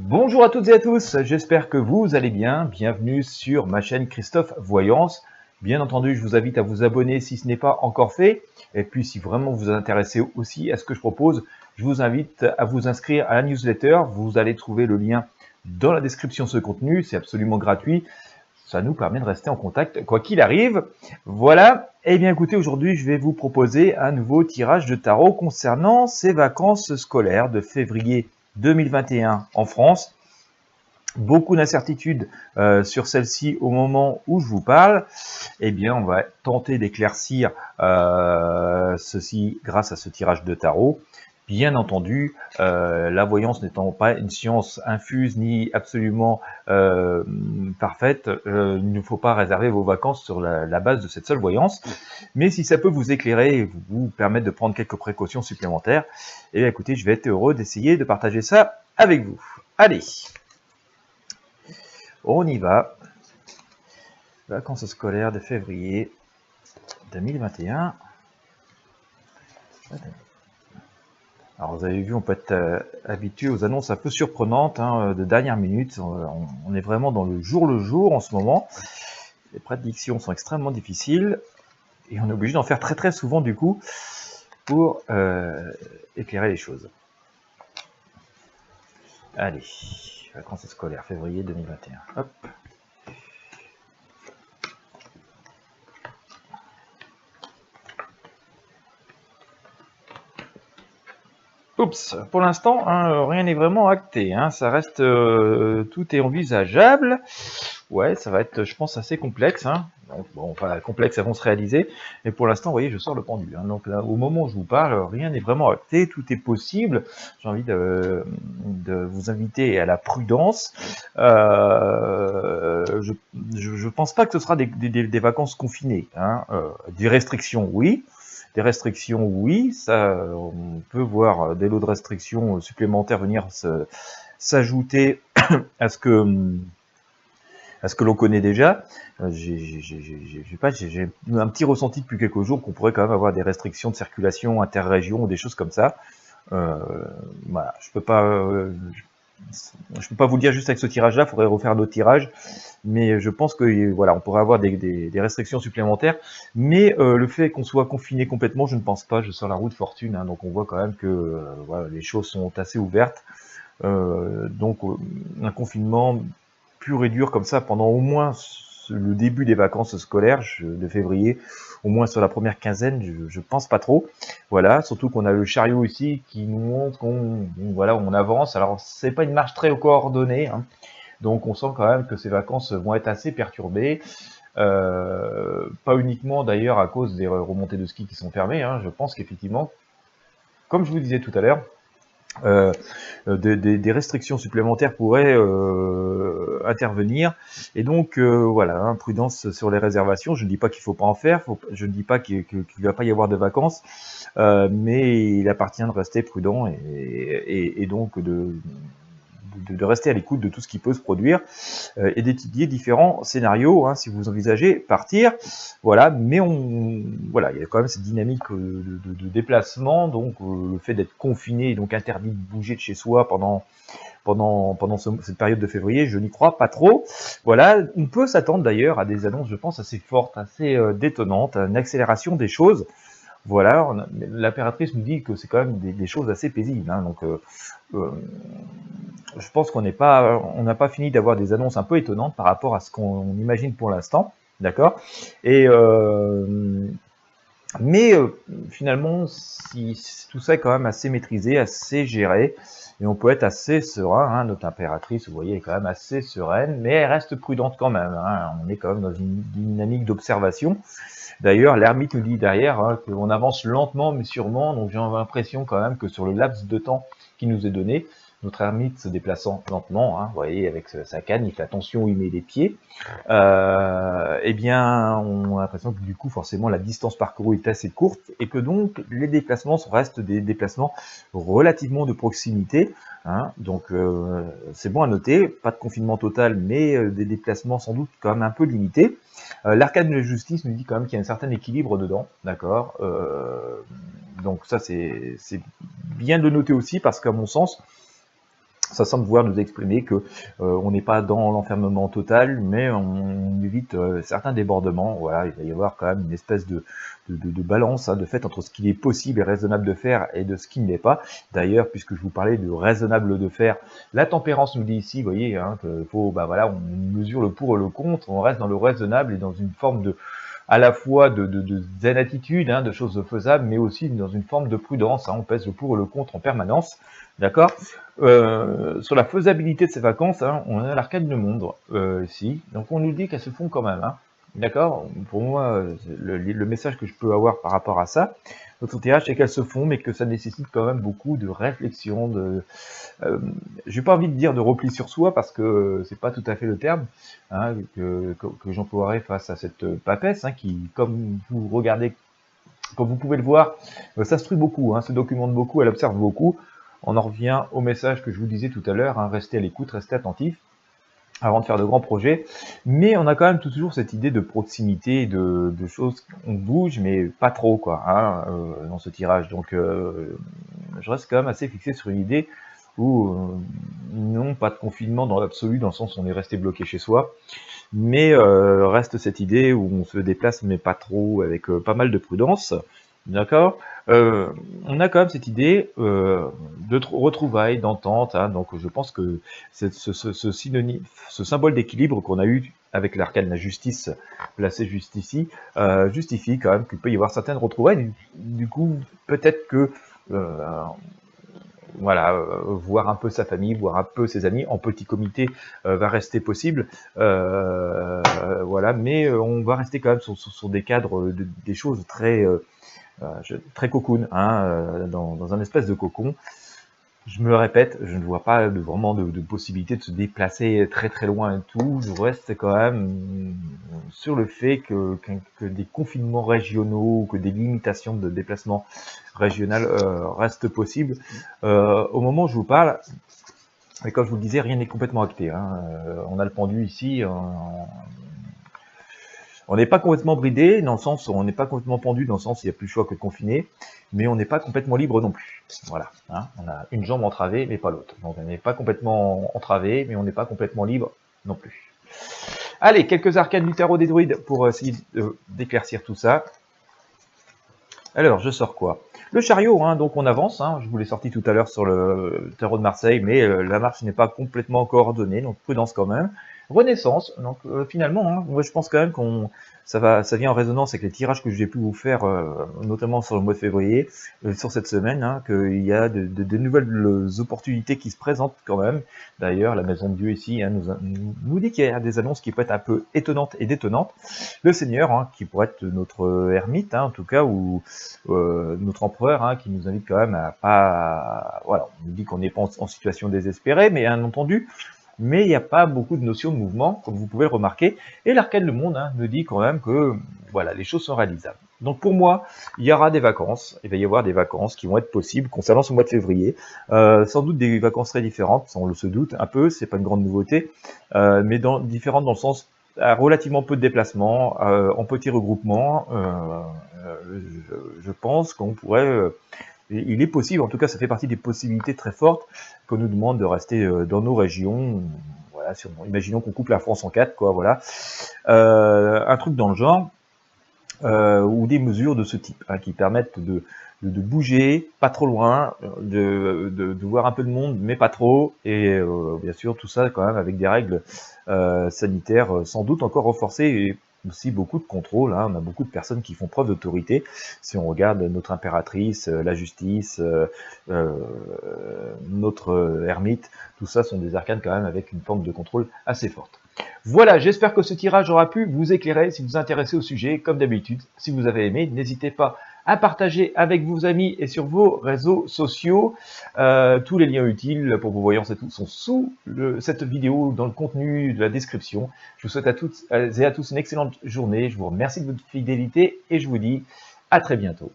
Bonjour à toutes et à tous, j'espère que vous allez bien. Bienvenue sur ma chaîne Christophe Voyance. Bien entendu, je vous invite à vous abonner si ce n'est pas encore fait. Et puis, si vraiment vous vous intéressez aussi à ce que je propose, je vous invite à vous inscrire à la newsletter. Vous allez trouver le lien dans la description de ce contenu. C'est absolument gratuit. Ça nous permet de rester en contact, quoi qu'il arrive. Voilà. Eh bien, écoutez, aujourd'hui, je vais vous proposer un nouveau tirage de tarot concernant ces vacances scolaires de février 2021 en France. Beaucoup d'incertitudes sur celle-ci au moment où je vous parle. Eh bien, on va tenter d'éclaircir ceci grâce à ce tirage de tarot. Bien entendu, la voyance n'étant pas une science infuse ni absolument parfaite, il ne faut pas réserver vos vacances sur la base de cette seule voyance. Mais si ça peut vous éclairer et vous permettre de prendre quelques précautions supplémentaires, eh bien, écoutez, je vais être heureux d'essayer de partager ça avec vous. Allez, on y va. Vacances scolaires de février 2021. Alors vous avez vu, on peut être habitué aux annonces un peu surprenantes de dernière minute. On est vraiment dans le jour en ce moment. Les prédictions sont extrêmement difficiles et on est obligé d'en faire très souvent du coup pour éclairer les choses. Allez, vacances scolaires février 2021. Hop. Oups, pour l'instant, rien n'est vraiment acté. Ça reste, tout est envisageable. Ouais, ça va être, je pense, assez complexe. Donc, bon, enfin, complexe, elles vont se réaliser. Mais pour l'instant, vous voyez, je sors le pendule. Donc là, au moment où je vous parle, rien n'est vraiment acté, tout est possible. J'ai envie de vous inviter à la prudence. Je pense pas que ce sera des vacances confinées. Des restrictions, oui. Des restrictions, oui, ça, on peut voir des lots de restrictions supplémentaires venir s'ajouter à ce que l'on connaît déjà. J'ai un petit ressenti depuis quelques jours qu'on pourrait quand même avoir des restrictions de circulation interrégion ou des choses comme ça. Voilà, je peux pas vous le dire juste avec ce tirage-là, il faudrait refaire d'autres tirages, mais je pense que voilà, on pourrait avoir des restrictions supplémentaires, mais le fait qu'on soit confiné complètement, je ne pense pas. Je sors la roue de fortune, donc on voit quand même que voilà, les choses sont assez ouvertes. Donc un confinement pur et dur comme ça pendant au moins le début des vacances scolaires de février, au moins sur la première quinzaine, je pense pas trop. Voilà, surtout qu'on a le chariot ici qui nous montre on avance. Alors c'est pas une marche très coordonnée, donc on sent quand même que ces vacances vont être assez perturbées. Pas uniquement d'ailleurs à cause des remontées de ski qui sont fermées. Je pense qu'effectivement, comme je vous disais tout à l'heure, des restrictions supplémentaires pourraient intervenir, et donc voilà, prudence sur les réservations. Je ne dis pas qu'il ne faut pas en faire, je ne dis pas qu'il ne va pas y avoir de vacances, mais il appartient de rester prudent et donc de rester à l'écoute de tout ce qui peut se produire et d'étudier différents scénarios si vous envisagez partir. Voilà, mais voilà, il y a quand même cette dynamique de déplacement, donc le fait d'être confiné et donc interdit de bouger de chez soi pendant cette période de février, je n'y crois pas trop. Voilà, on peut s'attendre d'ailleurs à des annonces, je pense, assez fortes, assez détonnantes, à une accélération des choses. Voilà, l'impératrice nous dit que c'est quand même des choses assez paisibles, donc je pense qu'on n'a pas fini d'avoir des annonces un peu étonnantes par rapport à ce qu'on imagine pour l'instant, d'accord. Et mais finalement, si tout ça est quand même assez maîtrisé, assez géré, et on peut être assez serein. Notre impératrice, vous voyez, est quand même assez sereine, mais elle reste prudente quand même. On est quand même dans une dynamique d'observation. D'ailleurs, l'ermite nous dit derrière qu'on avance lentement mais sûrement, donc j'ai l'impression quand même que sur le laps de temps qui nous est donné, notre ermite se déplaçant lentement, vous voyez, avec sa canne, il fait attention où il met les pieds, eh bien, on a l'impression que du coup, forcément, la distance parcourue est assez courte et que donc les déplacements restent des déplacements relativement de proximité. Donc, c'est bon à noter, pas de confinement total, mais des déplacements sans doute quand même un peu limités. L'arcane de justice nous dit quand même qu'il y a un certain équilibre dedans, d'accord. Donc ça, c'est bien de le noter aussi, parce qu'à mon sens, ça semble vouloir nous exprimer que on n'est pas dans l'enfermement total, mais on évite certains débordements. Voilà, il va y avoir quand même une espèce de balance, hein, de fait, entre ce qu'il est possible et raisonnable de faire et de ce qui ne l'est pas. D'ailleurs, puisque je vous parlais de raisonnable de faire, la tempérance nous dit ici, vous voyez, hein, qu'il faut, bah voilà, on mesure le pour et le contre, on reste dans le raisonnable et dans une forme de à la fois de zen attitude, hein, de choses faisables, mais aussi dans une forme de prudence. Hein, on pèse le pour et le contre en permanence. D'accord. Sur la faisabilité de ces vacances, hein, on a l'arcane de monde ici. Donc on nous dit qu'elles se font quand même. Hein. D'accord. Pour moi, le message que je peux avoir par rapport à ça, notre tirage, c'est qu'elles se font, mais que ça nécessite quand même beaucoup de réflexion, j'ai pas envie de dire de repli sur soi parce que c'est pas tout à fait le terme hein, que j'emploierais face à cette papesse hein, qui, comme vous regardez, comme vous pouvez le voir, s'instruit beaucoup, hein, se documente beaucoup, elle observe beaucoup. On en revient au message que je vous disais tout à l'heure, hein, restez à l'écoute, restez attentif avant de faire de grands projets, mais on a quand même toujours cette idée de proximité, de choses, on bouge, mais pas trop, quoi, hein, dans ce tirage. Donc, je reste quand même assez fixé sur une idée où, non, pas de confinement dans l'absolu, dans le sens où on est resté bloqué chez soi, mais reste cette idée où on se déplace, mais pas trop, avec pas mal de prudence, d'accord. On a quand même cette idée de retrouvailles, d'entente, hein, donc je pense que ce synonyme, ce symbole d'équilibre qu'on a eu avec l'arcane de la justice placé juste ici, justifie quand même qu'il peut y avoir certaines retrouvailles. Du coup, peut-être que voilà, voir un peu sa famille, voir un peu ses amis en petit comité va rester possible, voilà, mais on va rester quand même sur des cadres, des choses très cocoon, hein, dans un espèce de cocon. Je me répète, je ne vois pas vraiment de possibilité de se déplacer très très loin et tout. Je reste quand même sur le fait que des confinements régionaux, que des limitations de déplacement régional restent possibles. Au moment où je vous parle, et comme je vous le disais, rien n'est complètement acté. Hein. On a le pendu ici. On n'est pas complètement bridé, dans le sens où on n'est pas complètement pendu, dans le sens où il n'y a plus le choix que de confiner, mais on n'est pas complètement libre non plus. Voilà, hein, on a une jambe entravée, mais pas l'autre. Donc on n'est pas complètement entravé, mais on n'est pas complètement libre non plus. Allez, quelques arcanes du tarot des druides pour essayer d'éclaircir tout ça. Alors, je sors quoi? Le chariot, hein, donc on avance, hein, je vous l'ai sorti tout à l'heure sur le tarot de Marseille, mais la marche n'est pas complètement coordonnée, donc prudence quand même. Renaissance, donc finalement, hein, moi je pense quand même ça vient en résonance avec les tirages que j'ai pu vous faire, notamment sur le mois de février, sur cette semaine, hein, qu'il y a de nouvelles opportunités qui se présentent quand même. D'ailleurs, la Maison de Dieu ici hein, nous dit qu'il y a des annonces qui peuvent être un peu étonnantes et détonnantes. Le Seigneur, hein, qui pourrait être notre ermite, hein, en tout cas, ou notre empereur, hein, qui nous invite quand même à pas... Voilà, on nous dit qu'on n'est pas en situation désespérée, mais bien entendu, mais il n'y a pas beaucoup de notions de mouvement, comme vous pouvez le remarquer, et l'arcane Le Monde hein, nous dit quand même que voilà, les choses sont réalisables. Donc pour moi, il y aura des vacances, il va y avoir des vacances qui vont être possibles concernant ce mois de février, sans doute des vacances très différentes, on le se doute un peu, c'est pas une grande nouveauté, mais différentes dans le sens relativement peu de déplacements, en petits regroupements, je pense qu'on pourrait... il est possible, en tout cas ça fait partie des possibilités très fortes qu'on nous demande de rester dans nos régions. Voilà, imaginons qu'on coupe la France en 4, quoi, voilà. Un truc dans le genre, ou des mesures de ce type, hein, qui permettent de bouger, pas trop loin, de voir un peu de monde, mais pas trop, et bien sûr tout ça quand même avec des règles sanitaires sans doute encore renforcées, et aussi beaucoup de contrôle, hein. On a beaucoup de personnes qui font preuve d'autorité, si on regarde notre impératrice, la justice, notre ermite, tout ça sont des arcanes quand même avec une forme de contrôle assez forte. Voilà, j'espère que ce tirage aura pu vous éclairer si vous vous intéressez au sujet. Comme d'habitude, si vous avez aimé, n'hésitez pas à partager avec vos amis et sur vos réseaux sociaux. Tous les liens utiles pour vos voyances et tout sont sous cette vidéo, dans le contenu de la description. Je vous souhaite à toutes et à tous une excellente journée. Je vous remercie de votre fidélité et je vous dis à très bientôt.